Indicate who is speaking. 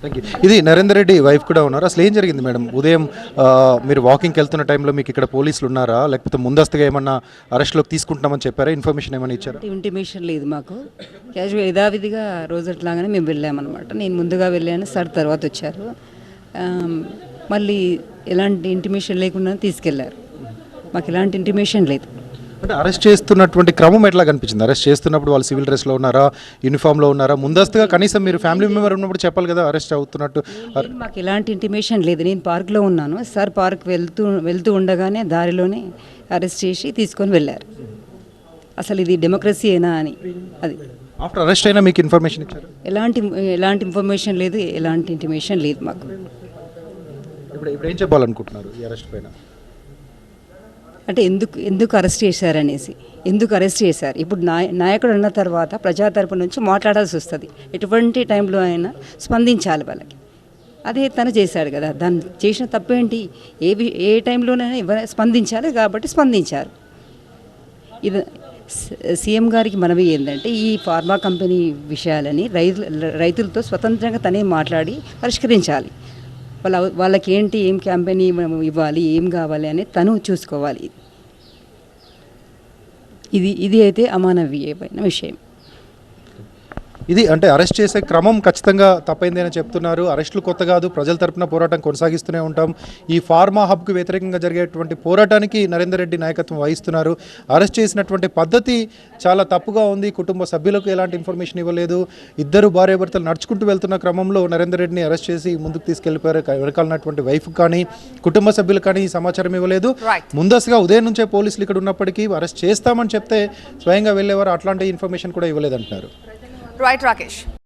Speaker 1: Thank you. ఇది Narender Reddy wife కూడా ఉన్నారు. అసలు ఏం జరిగింది మేడం? ఉదయం మీరు వాకింగ్కి వెళ్తున్న టైంలో మీకు ఇక్కడ పోలీసులు ఉన్నారా, లేకపోతే ముందస్తుగా ఏమన్నా అరెస్ట్లోకి తీసుకుంటున్నామని చెప్పారా? ఇన్ఫర్మేషన్ ఏమైనా ఇచ్చారా?
Speaker 2: ఇంటిమేషన్ లేదు మాకు. క్యాజువల్ యథావిధిగా రోజట్లాగానే మేము వెళ్ళామన్నమాట. నేను ముందుగా వెళ్ళాను, సార్ తర్వాత వచ్చారు. మళ్ళీ ఎలాంటి ఇంటిమేషన్ లేకుండా తీసుకెళ్లారు. మాకు ఎలాంటి ఇంటిమేషన్ లేదు.
Speaker 1: అంటే అరెస్ట్ చేస్తున్నటువంటి క్రమం ఎట్లా కనిపించింది? అరెస్ట్ చేస్తున్నప్పుడు వాళ్ళు సివిల్ డ్రెస్లో ఉన్నారా, యూనిఫామ్లో ఉన్నారా? ముందస్తుగా కనీసం మీరు ఫ్యామిలీ మెంబర్ ఉన్నప్పుడు చెప్పాలి కదా అరెస్ట్ అవుతున్నట్టు.
Speaker 2: మాకు ఎలాంటి ఇంటిమేషన్ లేదు. నేను పార్క్లో ఉన్నాను. సార్ పార్క్ వెళ్తూ ఉండగానే దారిలోనే అరెస్ట్ చేసి తీసుకొని వెళ్ళారు. అసలు ఇది డెమోక్రసీయేనా అని. అది
Speaker 1: ఆఫ్టర్ అరెస్ట్ అయినా మీకు ఇన్ఫర్మేషన్ ఇచ్చారు?
Speaker 2: ఎలాంటి ఇన్ఫర్మేషన్ లేదు, ఎలాంటి ఇంటిమేషన్ లేదు మాకు.
Speaker 1: ఇప్పుడు ఏం చెప్పాలనుకుంటున్నారు ఈ అరెస్ట్ పైన?
Speaker 2: అంటే ఎందుకు అరెస్ట్ చేశారనేసి, ఎందుకు అరెస్ట్ చేశారు? ఇప్పుడు నాయకుడు అన్న తర్వాత ప్రజా తరపు నుంచి మాట్లాడాల్సి వస్తుంది. ఎటువంటి టైంలో అయినా స్పందించాలి వాళ్ళకి. అదే తను చేశాడు కదా, దాన్ని చేసిన తప్పేంటి? ఏ టైంలోనైనా స్పందించాలి కాబట్టి స్పందించారు. ఇది సీఎం గారికి మనవి ఏంటంటే ఈ ఫార్మా కంపెనీ విషయాలని రైతులతో స్వతంత్రంగా తనే మాట్లాడి పరిష్కరించాలి. వాళ్ళకి ఏంటి, ఏం క్యాంపెయిన్ ఇవ్వాలి, ఏం కావాలి అని తను చూసుకోవాలి. ఇది అయితే అమానవీయమైన విషయం.
Speaker 1: ఇది అంటే అరెస్ట్ చేసే క్రమం ఖచ్చితంగా తప్పైంది అని చెప్తున్నారు. అరెస్టులు కొత్త కాదు, ప్రజల తరపున పోరాటం కొనసాగిస్తూనే ఉంటాం. ఈ ఫార్మా హబ్కు వ్యతిరేకంగా జరిగేటువంటి పోరాటానికి నరేందర్ రెడ్డి నాయకత్వం వహిస్తున్నారు. అరెస్ట్ చేసినటువంటి పద్ధతి చాలా తప్పుగా ఉంది. కుటుంబ సభ్యులకు ఎలాంటి ఇన్ఫర్మేషన్ ఇవ్వలేదు. ఇద్దరు భార్యాభర్తలు నడుచుకుంటూ వెళ్తున్న క్రమంలో నరేందర్ రెడ్డిని అరెస్ట్ చేసి ముందుకు తీసుకెళ్లిపోయారు. వెనకాలన్నటువంటి వైఫ్ కానీ కుటుంబ సభ్యులు కానీ ఈ సమాచారం ఇవ్వలేదు. ముందస్తుగా ఉదయం నుంచే పోలీసులు ఇక్కడ ఉన్నప్పటికీ అరెస్ట్ చేస్తామని చెప్తే స్వయంగా వెళ్ళేవారు. అట్లాంటి ఇన్ఫర్మేషన్ కూడా ఇవ్వలేదంటున్నారు.
Speaker 3: Right, Rakesh.